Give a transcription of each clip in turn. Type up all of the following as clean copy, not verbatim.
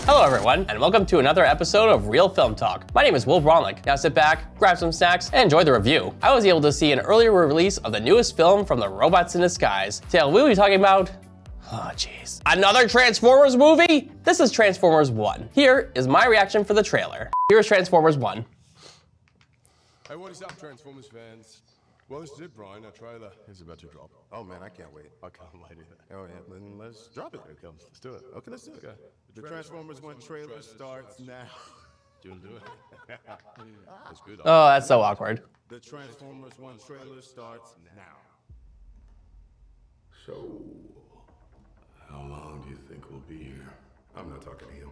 Hello everyone, and welcome to another episode of Real Film Talk. My name is Braunlich. Now sit back, grab some snacks, and enjoy the review. I was able to see an earlier release of the newest film from the Robots in Disguise. Today we'll be talking about, oh jeez, another Transformers movie? This is Transformers 1. Here is my reaction for the trailer. Here's Transformers 1. Hey, what is up, Transformers fans? Well, this is it, Brian. Our trailer is about to drop. Oh man, I can't wait. I can't wait either. Oh yeah, then let's drop it. Here it comes. Let's do it. Okay, let's do it. Okay. The Transformers 1 trailer starts now. Do you want to do it? That's good. Oh, that's so awkward. The Transformers 1 trailer starts now. So, how long do you think we'll be here? I'm not talking to you.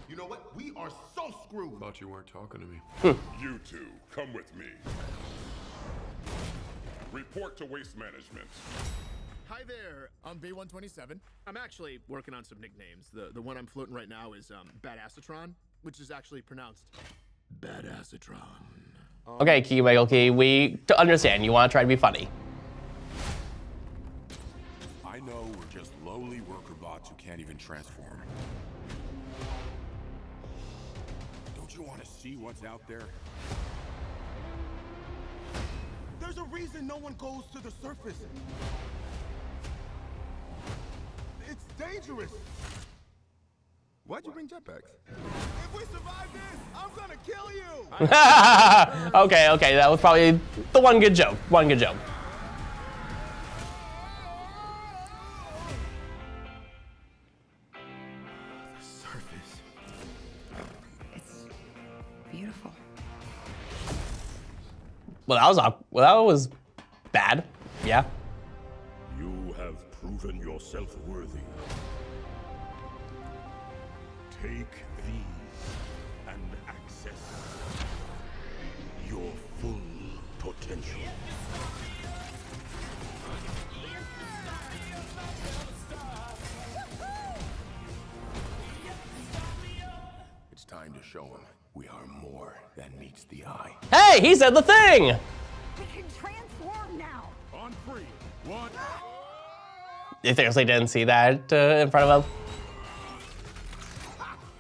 You know what? We are so screwed. Thought you weren't talking to me. You two, come with me. Report to Waste Management. Hi there, I'm B127. I'm actually working on some nicknames. The one I'm floating right now is Badassatron, which is actually pronounced Badassatron. Okay, Key Michael Key, we understand you want to try to be funny. I know we're just lowly worker bots who can't even transform. Don't you want to see what's out there? There's a reason no one goes to the surface. It's dangerous. Why'd you bring jetpacks? If we survive this, I'm gonna kill you. Okay, that was probably the one good joke. One good joke. Surface. It's beautiful. Well, that was bad. Yeah. You have proven yourself worthy. Take these and access your full potential. It's time to show them we are more than meets the eye. Hey, he said the thing. We can transform now. On three. One. You seriously didn't see that in front of him?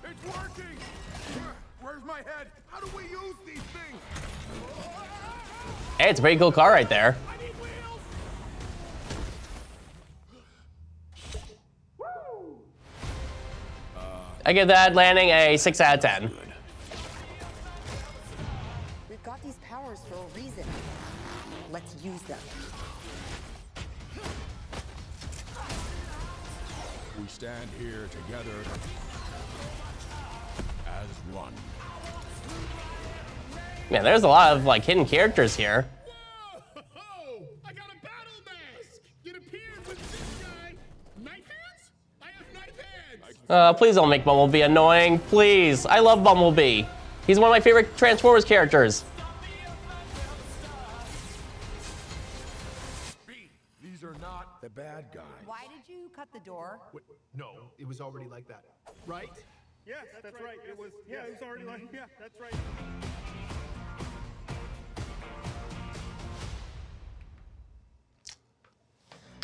It's working. Where's my head? How do we use these things? Hey, it's a pretty cool car right there. I need wheels. I give that landing a 6 out of 10. We've got these powers for a reason. Let's use them. We stand here together as one. Man, there's a lot of like hidden characters here. Whoa! I got a battle mask! It appeared with this guy. Knife hands? I have knife hands! Please don't make Bumblebee annoying, please. I love Bumblebee. He's one of my favorite Transformers characters. These are not the bad guys. Why did you cut the door? Wait, no, it was already like that. Right? Yes, that's right. It was, yeah, it was already like, yeah, that's right.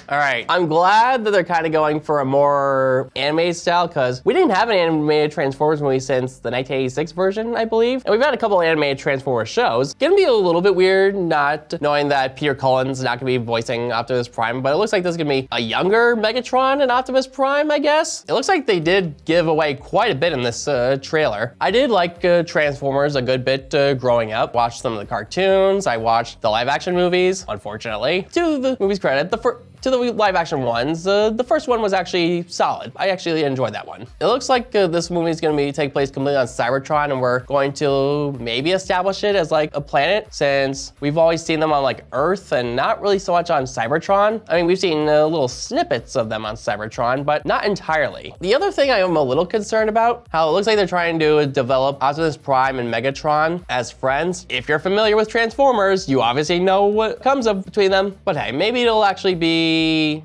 All right, I'm glad that they're kind of going for a more animated style because we didn't have an animated Transformers movie since the 1986 version, I believe. And we've had a couple of animated Transformers shows. Gonna be a little bit weird not knowing that Peter Cullen's not gonna be voicing Optimus Prime, but it looks like this is gonna be a younger Megatron and Optimus Prime, I guess. It looks like they did give away quite a bit in this trailer. I did like Transformers a good bit growing up. Watched some of the cartoons. I watched the live action movies, unfortunately. To the movie's credit, to the live action ones, the first one was actually solid. I actually enjoyed that one. It looks like this movie is gonna take place completely on Cybertron, and we're going to maybe establish it as like a planet, since we've always seen them on like Earth and not really so much on Cybertron. I mean, we've seen little snippets of them on Cybertron, but not entirely. The other thing I am a little concerned about, how it looks like they're trying to develop Optimus Prime and Megatron as friends. If you're familiar with Transformers, you obviously know what comes up between them, but hey, maybe it'll actually be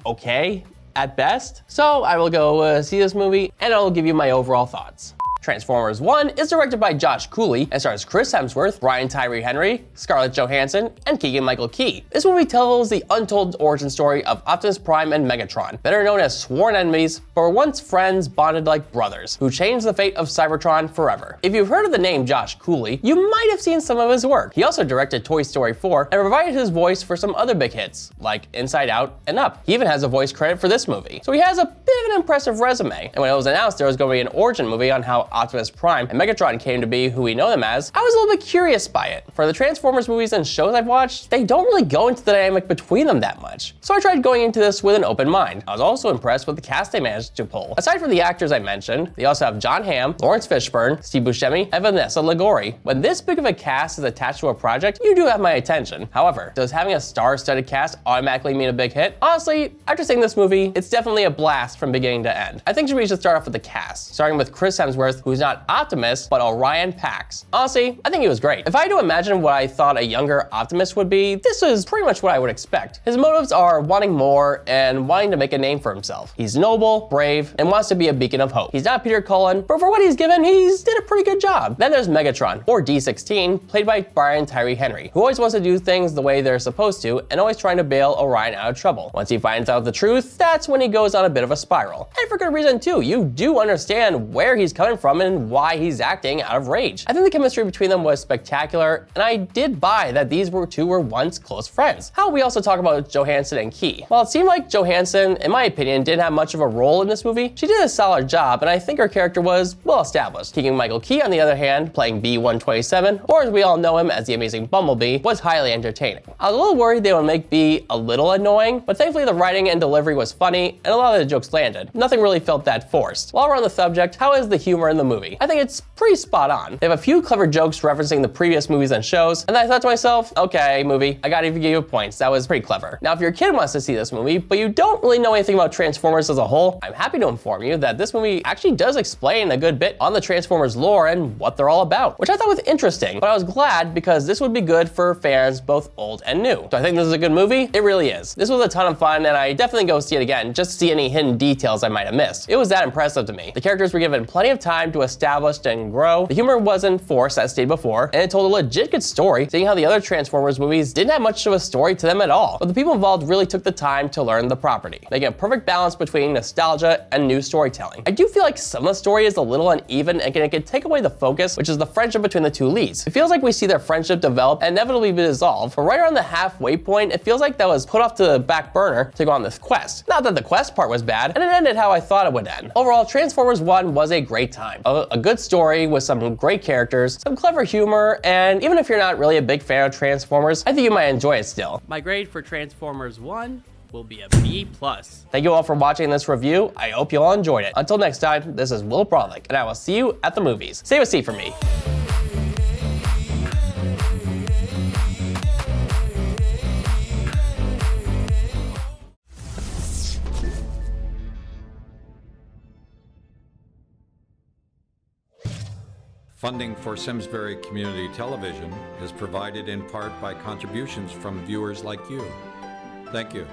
okay at best. So I will go see this movie and I'll give you my overall thoughts. Transformers 1 is directed by Josh Cooley and stars Chris Hemsworth, Brian Tyree Henry, Scarlett Johansson, and Keegan-Michael Key. This movie tells the untold origin story of Optimus Prime and Megatron, better known as sworn enemies, but were once friends bonded like brothers, who changed the fate of Cybertron forever. If you've heard of the name Josh Cooley, you might have seen some of his work. He also directed Toy Story 4 and provided his voice for some other big hits, like Inside Out and Up. He even has a voice credit for this movie. So he has a bit of an impressive resume, and when it was announced there was going to be an origin movie on how Optimus Prime and Megatron came to be who we know them as, I was a little bit curious by it. For the Transformers movies and shows I've watched, they don't really go into the dynamic between them that much. So I tried going into this with an open mind. I was also impressed with the cast they managed to pull. Aside from the actors I mentioned, they also have John Hamm, Lawrence Fishburne, Steve Buscemi, and Vanessa Liguori. When this big of a cast is attached to a project, you do have my attention. However, does having a star-studded cast automatically mean a big hit? Honestly, after seeing this movie, it's definitely a blast from beginning to end. I think we should start off with the cast, starting with Chris Hemsworth, who's not Optimus, but Orion Pax. Honestly, I think he was great. If I had to imagine what I thought a younger Optimus would be, this is pretty much what I would expect. His motives are wanting more and wanting to make a name for himself. He's noble, brave, and wants to be a beacon of hope. He's not Peter Cullen, but for what he's given, he's did a pretty good job. Then there's Megatron, or D16, played by Brian Tyree Henry, who always wants to do things the way they're supposed to and always trying to bail Orion out of trouble. Once he finds out the truth, that's when he goes on a bit of a spiral. And for good reason too. You do understand where he's coming from and why he's acting out of rage. I think the chemistry between them was spectacular, and I did buy that these two were once close friends. How we also talk about Johansson and Key. While it seemed like Johansson, in my opinion, didn't have much of a role in this movie, she did a solid job, and I think her character was well established. Keegan-Michael Key, on the other hand, playing B-127, or as we all know him as the Amazing Bumblebee, was highly entertaining. I was a little worried they would make B a little annoying, but thankfully the writing and delivery was funny, and a lot of the jokes landed. Nothing really felt that forced. While we're on the subject, how is the humor in the movie? I think it's pretty spot on. They have a few clever jokes referencing the previous movies and shows, and I thought to myself, okay, movie, I gotta give you points. That was pretty clever. Now, if your kid wants to see this movie, but you don't really know anything about Transformers as a whole, I'm happy to inform you that this movie actually does explain a good bit on the Transformers lore and what they're all about, which I thought was interesting, but I was glad because this would be good for fans both old and new. Do I think this is a good movie? It really is. This was a ton of fun, and I definitely go see it again just to see any hidden details I might have missed. It was that impressive to me. The characters were given plenty of time to establish and grow. The humor wasn't forced, as stated before, and it told a legit good story, seeing how the other Transformers movies didn't have much of a story to them at all, but the people involved really took the time to learn the property, making a perfect balance between nostalgia and new storytelling. I do feel like some of the story is a little uneven and it can take away the focus, which is the friendship between the two leads. It feels like we see their friendship develop and inevitably be dissolved, but right around the halfway point, it feels like that was put off to the back burner to go on this quest. Not that the quest part was bad, and it ended how I thought it would end. Overall, Transformers 1 was a great time. A good story with some great characters, some clever humor, and even if you're not really a big fan of Transformers, I think you might enjoy it still. My grade for Transformers 1 will be a B+. Thank you all for watching this review. I hope you all enjoyed it. Until next time, this is Will Braunlich, and I will see you at the movies. Save a seat for me. Funding for Simsbury Community Television is provided in part by contributions from viewers like you. Thank you.